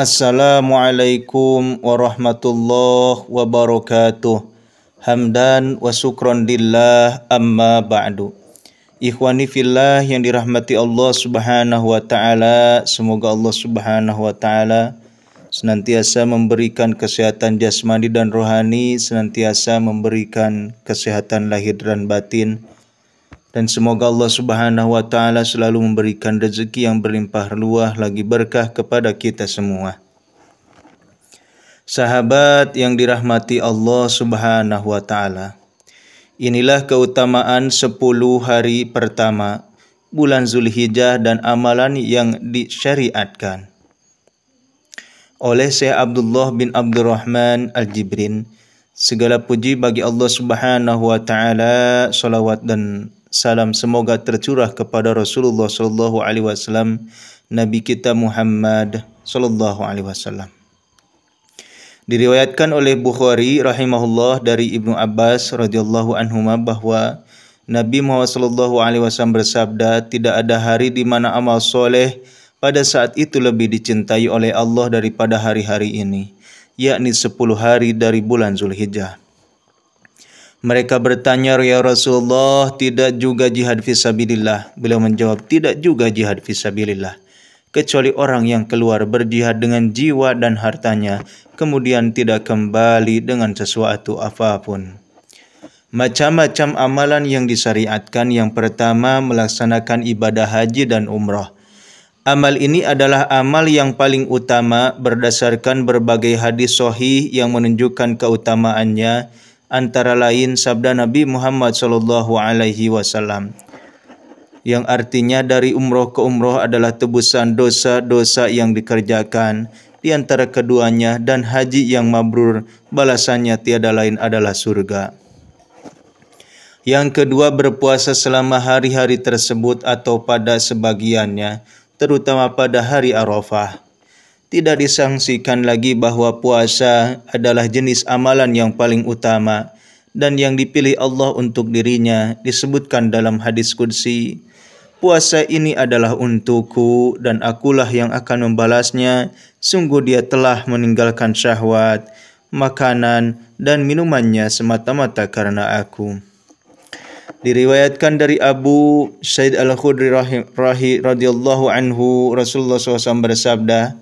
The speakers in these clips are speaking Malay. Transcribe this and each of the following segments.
Assalamualaikum warahmatullahi wabarakatuh. Hamdan wa syukran lillah amma ba'du. Ikhwani fillah yang dirahmati Allah Subhanahu wa taala, semoga Allah Subhanahu wa taala senantiasa memberikan kesehatan jasmani dan rohani, senantiasa memberikan kesehatan lahir dan batin. Dan semoga Allah Subhanahu wa taala selalu memberikan rezeki yang berlimpah ruah lagi berkah kepada kita semua. Sahabat yang dirahmati Allah Subhanahu wa taala. Inilah keutamaan 10 hari pertama bulan Zulhijjah dan amalan yang disyariatkan oleh Syekh Abdullah bin Abdurrahman Al-Jibrin. Segala puji bagi Allah Subhanahu wa taala, salawat dan salam semoga tercurah kepada Rasulullah sallallahu alaihi wasallam, Nabi kita Muhammad sallallahu alaihi wasallam. Diriwayatkan oleh Bukhari rahimahullah dari Ibnu Abbas radhiyallahu anhuma bahwa Nabi Muhammad sallallahu alaihi wasallam bersabda, tidak ada hari di mana amal soleh pada saat itu lebih dicintai oleh Allah daripada hari-hari ini, yakni 10 hari dari bulan Zulhijjah. Mereka bertanya, ya Rasulullah, tidak juga jihad fisabilillah? Beliau menjawab, tidak juga jihad fisabilillah, kecuali orang yang keluar berjihad dengan jiwa dan hartanya, kemudian tidak kembali dengan sesuatu apapun. Macam-macam amalan yang disyariatkan. Yang pertama, melaksanakan ibadah haji dan umrah. Amal ini adalah amal yang paling utama berdasarkan berbagai hadis sahih yang menunjukkan keutamaannya, antara lain sabda Nabi Muhammad sallallahu alaihi wasallam yang artinya dari umroh ke umroh adalah tebusan dosa-dosa yang dikerjakan di antara keduanya, dan haji yang mabrur balasannya tiada lain adalah surga. Yang kedua, berpuasa selama hari-hari tersebut atau pada sebagiannya, terutama pada hari Arafah. Tidak disangsikan lagi bahwa puasa adalah jenis amalan yang paling utama dan yang dipilih Allah untuk dirinya. Disebutkan dalam hadis qudsi, puasa ini adalah untukku dan akulah yang akan membalasnya. Sungguh dia telah meninggalkan syahwat, makanan dan minumannya semata-mata karena aku. Diriwayatkan dari Abu Sa'id Al-Khudri radhiyallahu anhu, Rasulullah SAW bersabda,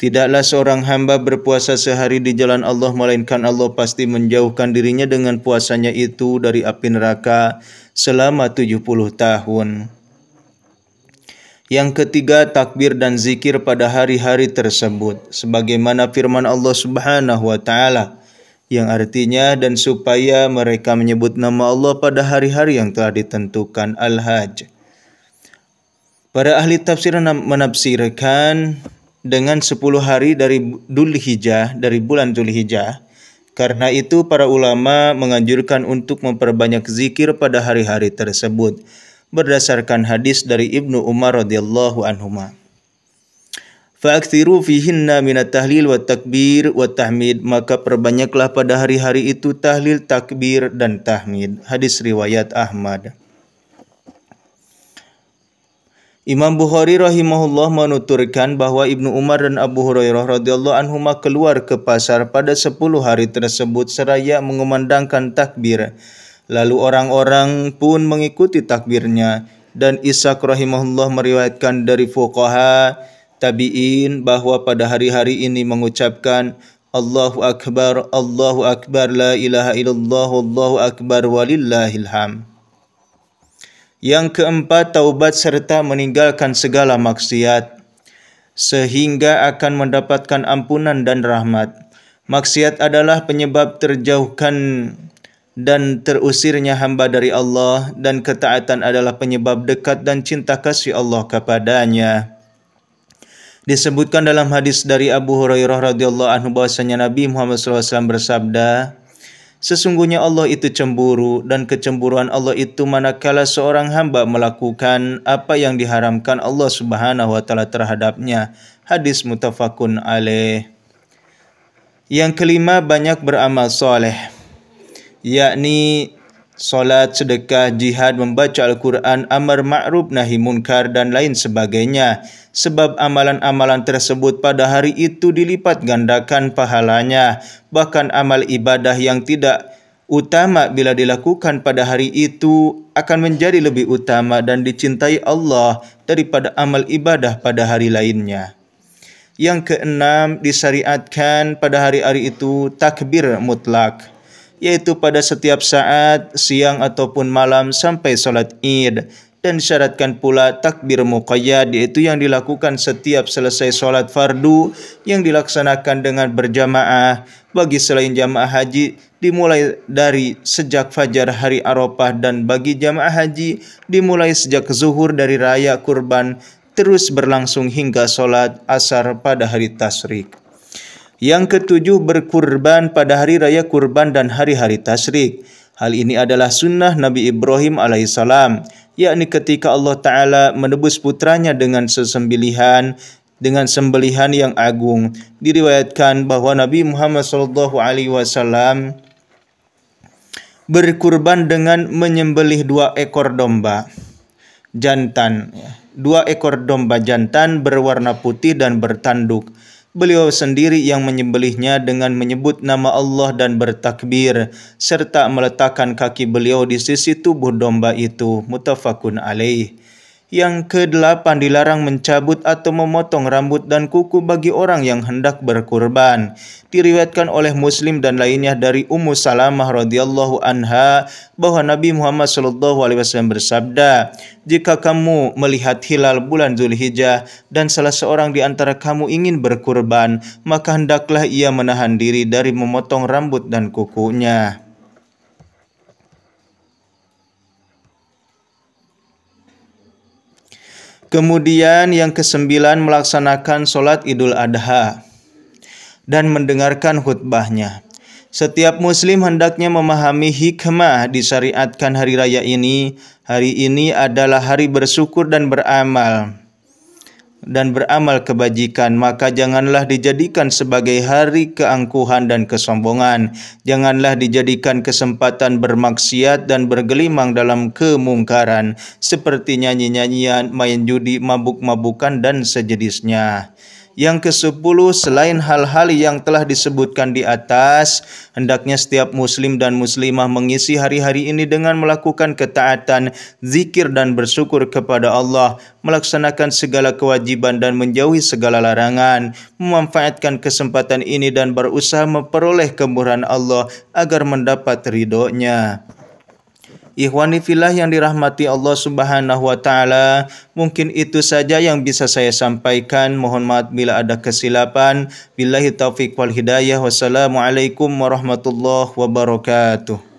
tidaklah seorang hamba berpuasa sehari di jalan Allah, melainkan Allah pasti menjauhkan dirinya dengan puasanya itu dari api neraka selama 70 tahun. Yang ketiga, takbir dan zikir pada hari-hari tersebut, sebagaimana firman Allah Subhanahu wa taala yang artinya, dan supaya mereka menyebut nama Allah pada hari-hari yang telah ditentukan, Al-Hajj. Para ahli tafsir menafsirkan dengan 10 hari dari Dzulhijjah, dari bulan Dzulhijjah. Karena itu para ulama menganjurkan untuk memperbanyak zikir pada hari-hari tersebut berdasarkan hadis dari Ibnu Umar radhiyallahu anhuma. Fa'aktsiru fihinna minat tahlil wa takbir wa tahmid, maka perbanyaklah pada hari-hari itu tahlil, takbir dan tahmid. Hadis riwayat Ahmad. Imam Bukhari rahimahullah menuturkan bahwa Ibnu Umar dan Abu Hurairah radhiyallahu anhuma keluar ke pasar pada 10 hari tersebut seraya mengumandangkan takbir. Lalu orang-orang pun mengikuti takbirnya. Dan Ishaq rahimahullah meriwayatkan dari fuqaha tabi'in bahwa pada hari-hari ini mengucapkan Allahu Akbar, la ilaha illallah, Allahu Akbar, walillahil hamd. Yang keempat, taubat serta meninggalkan segala maksiat, sehingga akan mendapatkan ampunan dan rahmat. Maksiat adalah penyebab terjauhkan dan terusirnya hamba dari Allah, dan ketaatan adalah penyebab dekat dan cinta kasih Allah kepadanya. Disebutkan dalam hadis dari Abu Hurairah radhiyallahu anhu bahwasanya Nabi Muhammad SAW bersabda, sesungguhnya Allah itu cemburu, dan kecemburuan Allah itu manakala seorang hamba melakukan apa yang diharamkan Allah Subhanahu wa taala terhadapnya. Hadis muttafaqun alaih. Yang kelima, banyak beramal soleh, yakni Salat, sedekah, jihad, membaca Al-Quran, amar ma'ruf, nahi munkar, dan lain sebagainya. Sebab amalan-amalan tersebut pada hari itu dilipat gandakan pahalanya. Bahkan amal ibadah yang tidak utama bila dilakukan pada hari itu akan menjadi lebih utama dan dicintai Allah daripada amal ibadah pada hari lainnya. Yang keenam, disyariatkan pada hari-hari itu takbir mutlak, yaitu pada setiap saat, siang ataupun malam sampai salat Id. Dan disyaratkan pula takbir muqayyad, yaitu yang dilakukan setiap selesai salat fardu yang dilaksanakan dengan berjamaah. Bagi selain jamaah haji dimulai dari sejak fajar hari Arafah, dan bagi jamaah haji dimulai sejak zuhur dari raya kurban terus berlangsung hingga salat asar pada hari tasyrik. Yang ketujuh, berkurban pada hari raya kurban dan hari-hari tasyrik. Hal ini adalah sunnah Nabi Ibrahim alaihissalam, yakni ketika Allah Ta'ala menebus putranya dengan sembelihan yang agung. Diriwayatkan bahwa Nabi Muhammad SAW berkurban dengan menyembelih 2 ekor domba jantan. 2 ekor domba jantan berwarna putih dan bertanduk. Beliau sendiri yang menyembelihnya dengan menyebut nama Allah dan bertakbir, serta meletakkan kaki beliau di sisi tubuh domba itu. Muttafaqun alaih. Yang kedelapan, dilarang mencabut atau memotong rambut dan kuku bagi orang yang hendak berkurban. Diriwayatkan oleh Muslim dan lainnya dari Ummu Salamah radhiyallahu anha bahwa Nabi Muhammad SAW bersabda, "Jika kamu melihat hilal bulan Zulhijjah dan salah seorang di antara kamu ingin berkurban, maka hendaklah ia menahan diri dari memotong rambut dan kukunya." Kemudian yang kesembilan, melaksanakan sholat Idul Adha dan mendengarkan khutbahnya. Setiap muslim hendaknya memahami hikmah disyariatkan hari raya ini. Hari ini adalah hari bersyukur dan beramal kebajikan, maka janganlah dijadikan sebagai hari keangkuhan dan kesombongan. Janganlah dijadikan kesempatan bermaksiat dan bergelimang dalam kemungkaran, seperti nyanyi-nyanyian, main judi, mabuk-mabukan, dan sejenisnya. Yang ke-10, selain hal-hal yang telah disebutkan di atas, hendaknya setiap muslim dan muslimah mengisi hari-hari ini dengan melakukan ketaatan, zikir dan bersyukur kepada Allah, melaksanakan segala kewajiban dan menjauhi segala larangan, memanfaatkan kesempatan ini dan berusaha memperoleh kemurahan Allah agar mendapat ridho-Nya. Ikhwani fillah yang dirahmati Allah Subhanahu wa Ta'ala, mungkin itu saja yang bisa saya sampaikan. Mohon maaf bila ada kesilapan. Billahi taufiq wal hidayah. Wassalamualaikum warahmatullahi wabarakatuh.